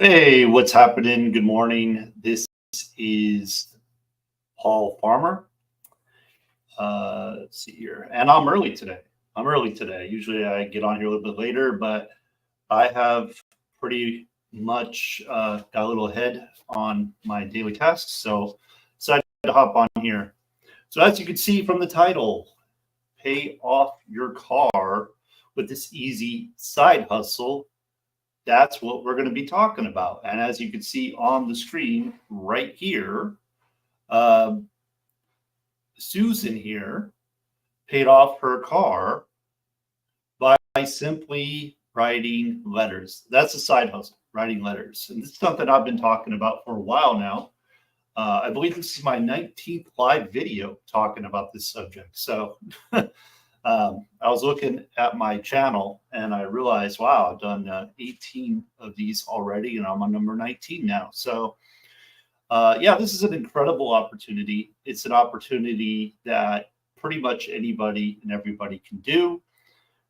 Hey, what's happening? Good morning. This is Paul Farmer. Let's see here. And I'm early today. I'm early today. Usually I get on here a little bit later, but I have pretty much got a little ahead on my daily tasks. So decided to hop on here. So as you can see from the title, pay off your car with this easy side hustle. That's what we're going to be talking about. And as you can see on the screen right here, um, Susan here paid off her car by simply writing letters. That's a side hustle, writing letters. And this is something I've been talking about for a while now. I believe this is my 19th live video talking about this subject. So I was looking at my channel and I realized, wow, I've done 18 of these already, and I'm on number 19 now. So, yeah, this is an incredible opportunity. It's an opportunity that pretty much anybody and everybody can do.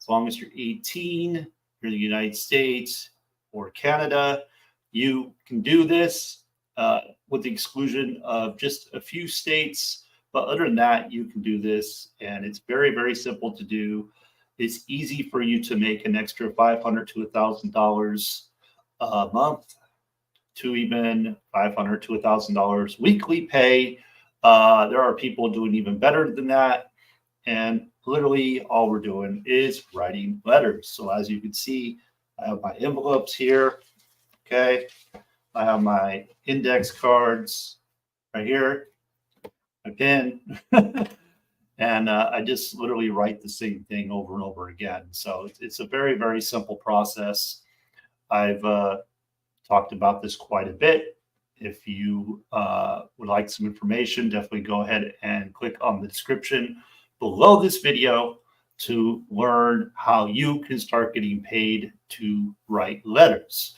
As long as you're 18, you're in the United States or Canada, you can do this with the exclusion of just a few states. But other than that, you can do this, and it's very, very simple to do. It's easy for you to make an extra $500 to $1,000 a month, to even $500 to $1,000 weekly pay. There are people doing even better than that, and literally all we're doing is writing letters. So as you can see, I have my envelopes here. Okay, I have my index cards right here, my pen, and I just literally write the same thing over and over again. So it's a very, very simple process. I've talked about this quite a bit. If you would like some information, definitely go ahead and click on the description below this video to learn how you can start getting paid to write letters.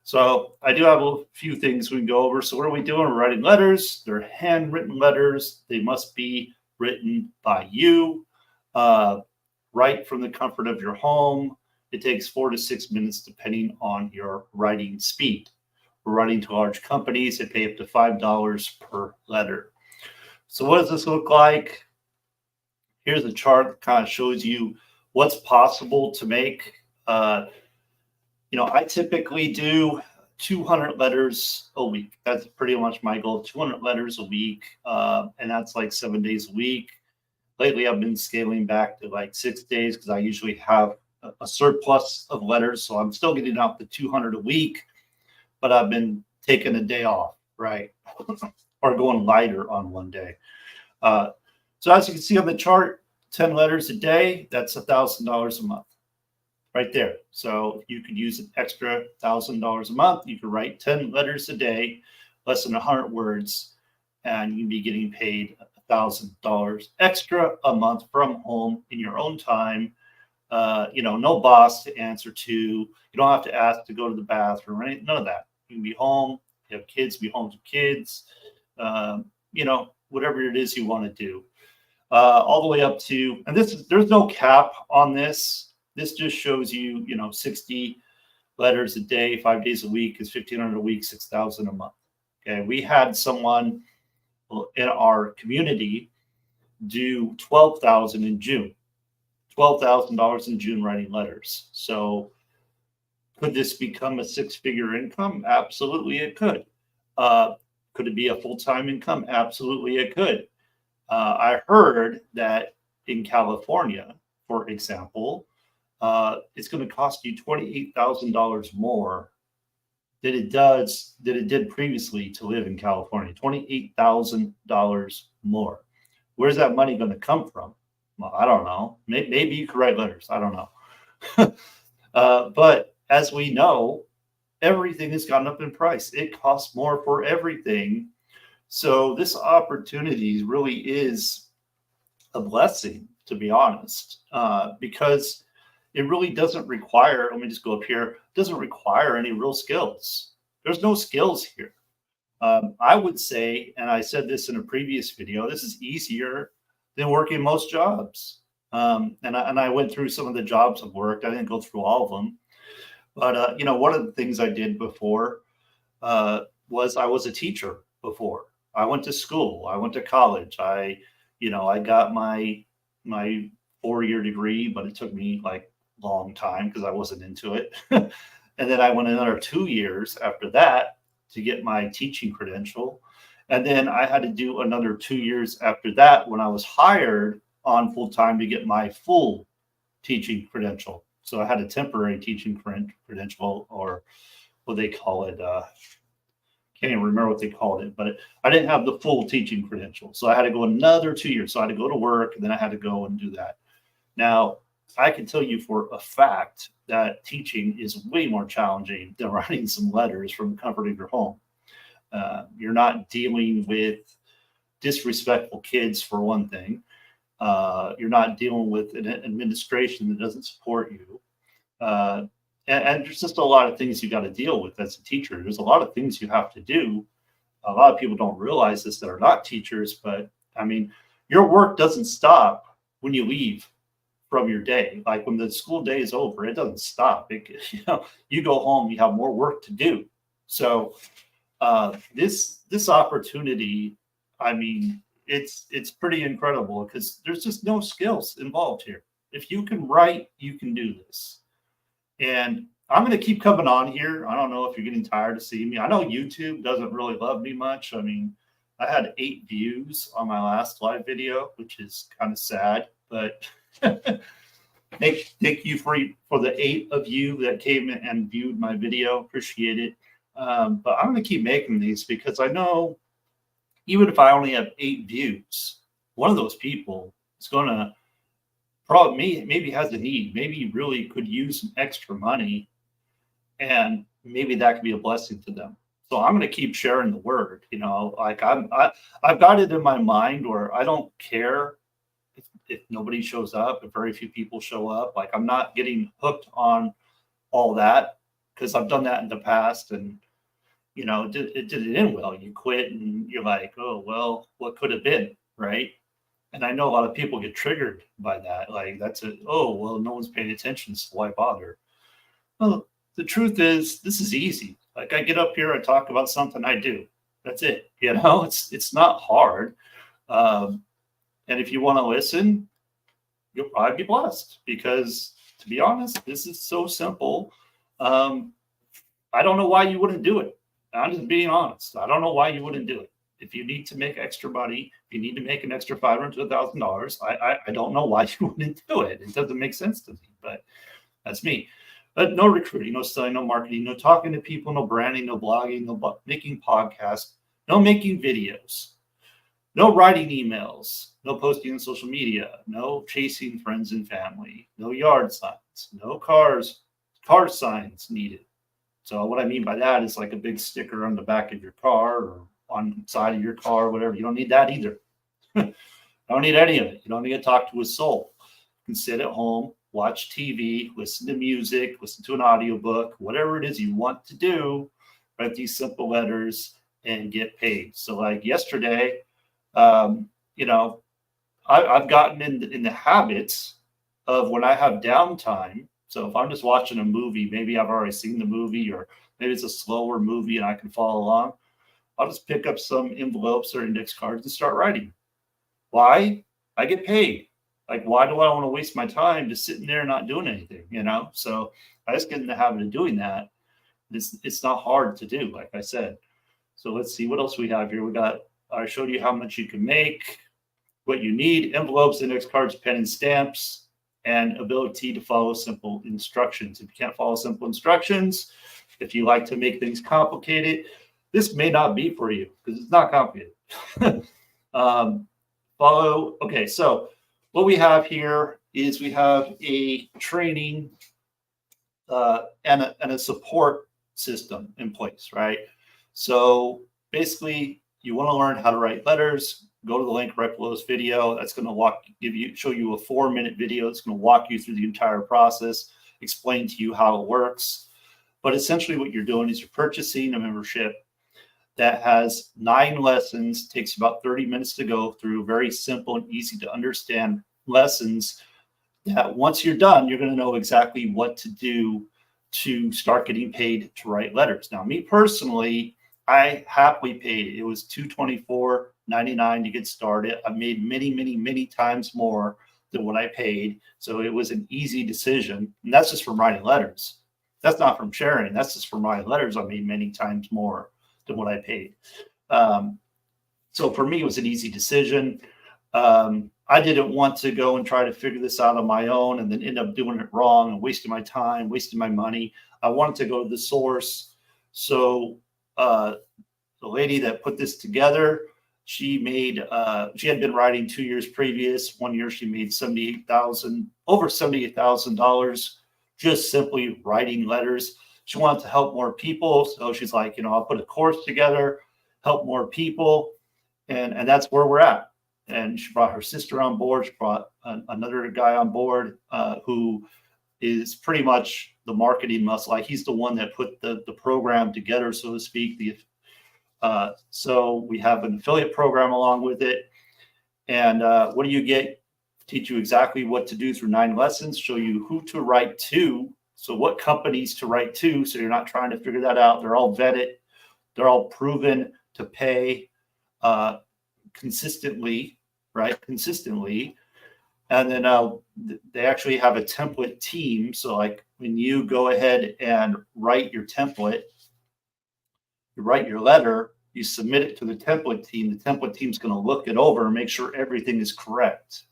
So I do have a few things we can go over. So what are we doing? We're writing letters. They're handwritten letters. They must be written by you, right from the comfort of your home. It takes 4 to 6 minutes depending on your writing speed. We're writing to large companies. They pay up to $5 per letter. So what does this look like? Here's a chart that kind of shows you what's possible to make. I typically do 200 letters a week. That's pretty much my goal, 200 letters a week. And that's like 7 days a week. Lately, I've been scaling back to like 6 days because I usually have a surplus of letters. So I'm still getting out the 200 a week, but I've been taking a day off, right? Or going lighter on one day. So as you can see on the chart, 10 letters a day, that's $1,000 a month. Right there. So you could use an extra $1,000 a month. You could write 10 letters a day, less than 100 words, and you'd be getting paid $1,000 extra a month from home in your own time. No boss to answer to. You don't have to ask to go to the bathroom or anything. None of that. You can be home. You have kids, be home to kids. Whatever it is you want to do. All the way up to, and there's no cap on this. This just shows you, 60 letters a day, 5 days a week is 1,500 a week, 6,000 a month. Okay. We had someone in our community do 12,000 in June, $12,000 in June writing letters. So could this become a 6-figure income? Absolutely, it could. Could it be a full-time income? Absolutely, it could. I heard that in California, for example, it's going to cost you $28,000 more than it did previously to live in California. $28,000 more. Where's that money going to come from? Well, I don't know. Maybe you could write letters. I don't know. But as we know, everything has gone up in price. It costs more for everything. So this opportunity really is a blessing, to be honest, because it really doesn't require, let me just go up here, doesn't require any real skills. There's no skills here. I would say, and I said this in a previous video, this is easier than working most jobs. And I went through some of the jobs I've worked. I didn't go through all of them. But, one of the things I did before was I was a teacher before. I went to school. I went to college. I got my 4-year degree, but it took me like a long time because I wasn't into it. And then I went another 2 years after that to get my teaching credential. And then I had to do another 2 years after that when I was hired on full time to get my full teaching credential. So I had a temporary teaching credential, or what they call it. Can't even remember what they called it, but I didn't have the full teaching credential. So I had to go another 2 years. So I had to go to work, and then I had to go and do that. Now, I can tell you for a fact that teaching is way more challenging than writing some letters from the comfort of your home. You're not dealing with disrespectful kids, for one thing. You're not dealing with an administration that doesn't support you. And there's just a lot of things you got to deal with as a teacher. There's a lot of things you have to do. A lot of people don't realize this that are not teachers, but I mean, your work doesn't stop when you leave from your day. Like when the school day is over, it doesn't stop. You go home, you have more work to do. So this opportunity, I mean, it's pretty incredible because there's just no skills involved here. If you can write, you can do this. And I'm going to keep coming on here. I don't know if you're getting tired of seeing me. I know YouTube doesn't really love me much. I mean, I had 8 views on my last live video, which is kind of sad, but thank you for the 8 of you that came and viewed my video. Appreciate it. But I'm going to keep making these because I know even if I only have 8 views, one of those people is going to probably maybe has a need, maybe really could use some extra money, and maybe that could be a blessing to them. So I'm going to keep sharing the word. Like I've got it in my mind where I don't care if nobody shows up, if very few people show up. Like I'm not getting hooked on all that because I've done that in the past, and it didn't end well. You quit and you're like, oh well, what could have been, right? And I know a lot of people get triggered by that. Like oh, well, no one's paying attention, so why bother? Well, the truth is this is easy. Like I get up here, I talk about something I do. That's it. It's not hard. And if you want to listen, you'll probably be blessed because to be honest, this is so simple. I don't know why you wouldn't do it. I'm just being honest. I don't know why you wouldn't do it. If you need to make extra money, if you need to make an extra $500 to $1,000, I don't know why you wouldn't do it. It doesn't make sense to me, but that's me. But no recruiting, no selling, no marketing, no talking to people, no branding, no blogging, no making podcasts, no making videos, no writing emails, no posting on social media, no chasing friends and family, no yard signs, no car signs needed. So what I mean by that is like a big sticker on the back of your car or on the side of your car, or whatever. You don't need that either. I don't need any of it. You don't need to talk to a soul. You can sit at home, watch TV, listen to music, listen to an audiobook, whatever it is you want to do, write these simple letters and get paid. So like yesterday, I've gotten in the habits of when I have downtime. So if I'm just watching a movie, maybe I've already seen the movie, or maybe it's a slower movie and I can follow along. I'll just pick up some envelopes or index cards and start writing. Why? I get paid. Like, why do I want to waste my time just sitting there and not doing anything? So I just get in the habit of doing that. It's not hard to do, like I said. So let's see what else we have here. I showed you how much you can make, what you need: envelopes, index cards, pen and stamps, and ability to follow simple instructions. If you can't follow simple instructions, if you like to make things complicated, this may not be for you because it's not complicated. Okay, so what we have here is we have a training and a support system in place, right? So basically, you want to learn how to write letters, go to the link right below this video. That's going to show you a 4-minute video. It's going to walk you through the entire process, explain to you how it works. But essentially what you're doing is you're purchasing a membership that has 9 lessons, takes about 30 minutes to go through, very simple and easy to understand lessons that once you're done, you're going to know exactly what to do to start getting paid to write letters. Now, me personally, I happily paid it. It was $224.99 to get started. I made many times more than what I paid. So it was an easy decision. And that's just from writing letters. That's not from sharing. That's just from writing letters. I made many times more than what I paid. So for me, it was an easy decision. I didn't want to go and try to figure this out on my own and then end up doing it wrong and wasting my time, wasting my money. I wanted to go to the source. So the lady that put this together, she had been writing 2 years previous. 1 year she made over $78,000 just simply writing letters. She wanted to help more people. So she's like, I'll put a course together, help more people. And that's where we're at. And she brought her sister on board. She brought another guy on board who is pretty much the marketing muscle. Like he's the one that put the program together, so to speak. So we have an affiliate program along with it. And what do you get? Teach you exactly what to do through 9 lessons, show you who to write to. So what companies to write to. So you're not trying to figure that out. They're all vetted. They're all proven to pay consistently, right? Consistently. And then they actually have a template team. So like when you go ahead and write your template, you write your letter, you submit it to the template team. The template team's going to look it over and make sure everything is correct.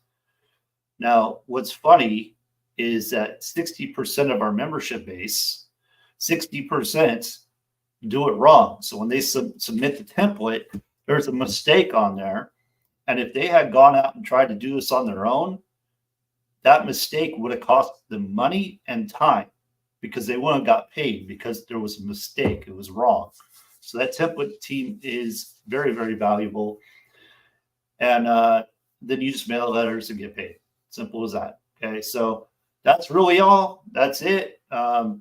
Now, what's funny is that 60% of our membership base, 60% do it wrong. So when they submit the template, there's a mistake on there. And if they had gone out and tried to do this on their own, that mistake would have cost them money and time because they wouldn't have got paid because there was a mistake. It was wrong. So that template team is very valuable. And then you just mail letters and get paid. Simple as that. Okay. So that's really all. That's it. I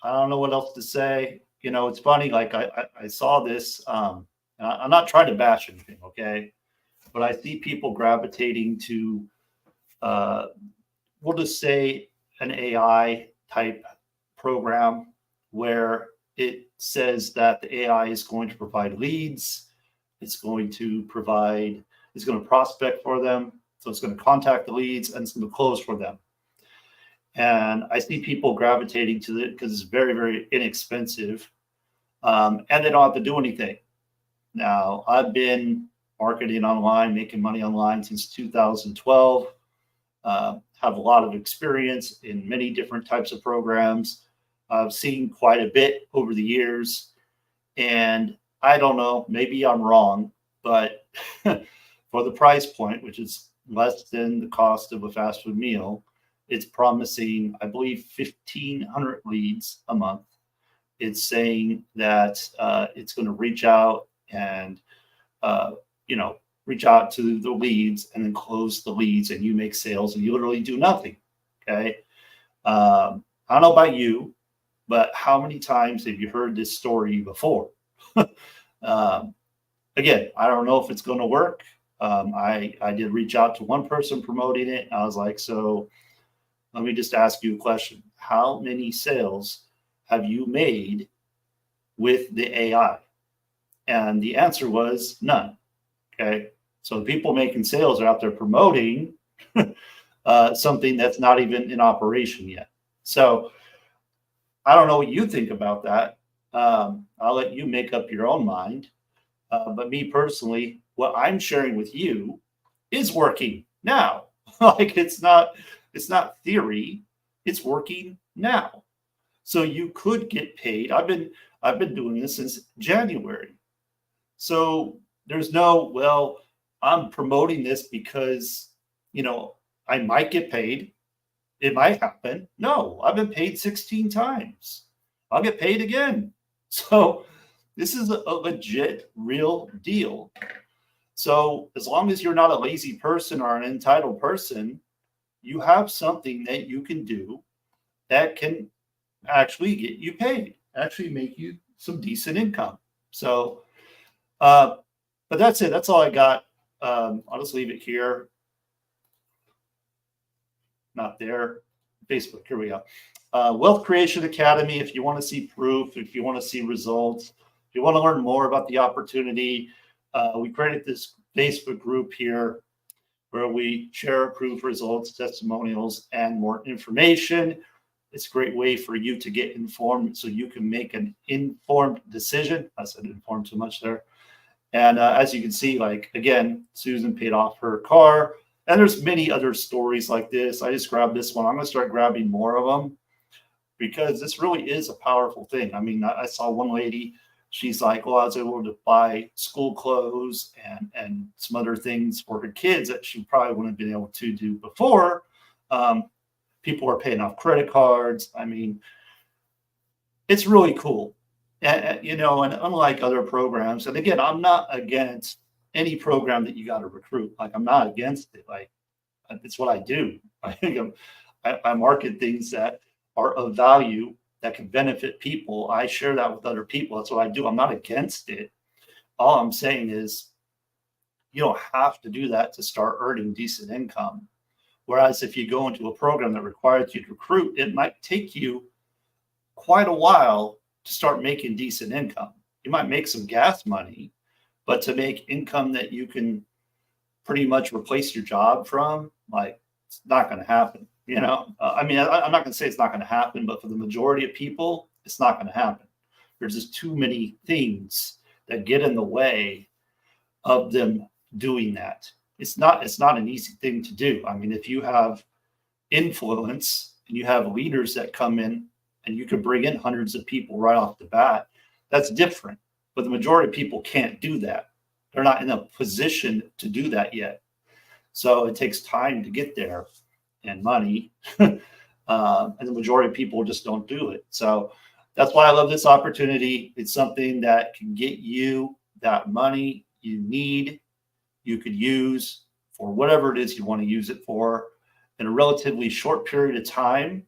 don't know what else to say. It's funny. Like I saw this. I'm not trying to bash anything. Okay. But I see people gravitating to, we'll just say an AI type program where it says that the AI is going to provide leads. It's going to prospect for them. So it's going to contact the leads and it's going to close for them. And I see people gravitating to it because it's very inexpensive. And they don't have to do anything. Now, I've been marketing online, making money online since 2012. Have a lot of experience in many different types of programs. I've seen quite a bit over the years. And I don't know, maybe I'm wrong, but for the price point, which is less than the cost of a fast food meal, it's promising, I believe, 1,500 leads a month. It's saying that it's going to reach out and, reach out to the leads and then close the leads and you make sales and you literally do nothing. Okay. I don't know about you, but how many times have you heard this story before? Again, I don't know if it's going to work. I did reach out to one person promoting it. I was like, so let me just ask you a question. How many sales have you made with the AI? And the answer was none. Okay. So the people making sales are out there promoting something that's not even in operation yet. So I don't know what you think about that. I'll let you make up your own mind. But me personally, what I'm sharing with you is working now. Like it's not theory, it's working now. So you could get paid. I've been doing this since January. So there's no, well, I'm promoting this because, I might get paid. It might happen. No, I've been paid 16 times. I'll get paid again. So this is a legit, real deal. So as long as you're not a lazy person or an entitled person, you have something that you can do that can actually get you paid, actually make you some decent income. So, but that's it. That's all I got. I'll just leave it here. Not there. Facebook. Here we go. Wealth Creation Academy. If you want to see proof, if you want to see results, if you want to learn more about the opportunity, we created this Facebook group here where we share proof, results, testimonials, and more information. It's a great way for you to get informed so you can make an informed decision. I said informed too much there. And as you can see, like, again, Susan paid off her car. And there's many other stories like this. I just grabbed this one. I'm going to start grabbing more of them because this really is a powerful thing. I mean, I saw one lady, she's like, well, I was able to buy school clothes and some other things for her kids that she probably wouldn't have been able to do before. People are paying off credit cards. I mean, it's really cool. And, you know, and unlike other programs, and again, I'm not against any program that you got to recruit. Like, I'm not against it. Like, it's what I do. I market things that are of value that can benefit people. I share that with other people. That's what I do. I'm not against it. All I'm saying is you don't have to do that to start earning decent income. Whereas if you go into a program that requires you to recruit, it might take you quite a while to start making decent income. You might make some gas money, but to make income that you can pretty much replace your job from, like, it's not going to happen. You know, I mean, I'm not going to say it's not going to happen, but for the majority of people, it's not going to happen. There's just too many things that get in the way of them doing that. It's not an easy thing to do. I mean, if you have influence and you have leaders that come in and you can bring in hundreds of people right off the bat, that's different. But the majority of people can't do that. They're not in a position to do that yet. So it takes time to get there and money. And the majority of people just don't do it. So that's why I love this opportunity. It's something that can get you that money you need, you could use for whatever it is you want to use it for in a relatively short period of time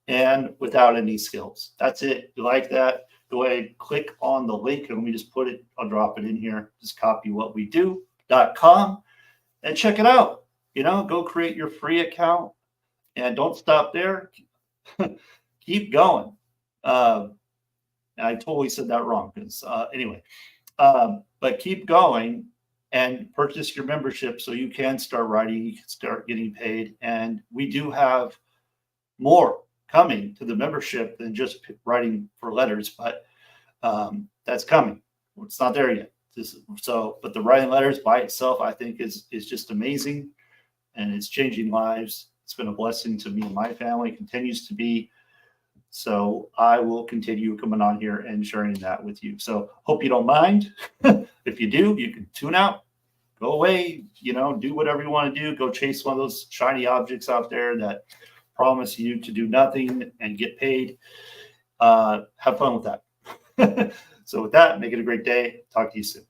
and without any skills. That's it. If you like that, go ahead, click on the link, and let me just put it, I'll drop it in here. Just copy whatwedo.com and check it out. You know, go create your free account and don't stop there. Keep going. I totally said that wrong because anyway, but keep going and purchase your membership so you can start writing, you can start getting paid. And we do have more coming to the membership than just writing for letters, but that's coming. It's not there yet. But the writing letters by itself, I think, is just amazing, and it's changing lives. It's been a blessing to me and my family, continues to be. So I will continue coming on here and sharing that with you. So hope you don't mind. If you do, you can tune out, go away, you know, do whatever you want to do. Go chase one of those shiny objects out there that promise you to do nothing and get paid. Have fun with that. So with that, make it a great day. Talk to you soon.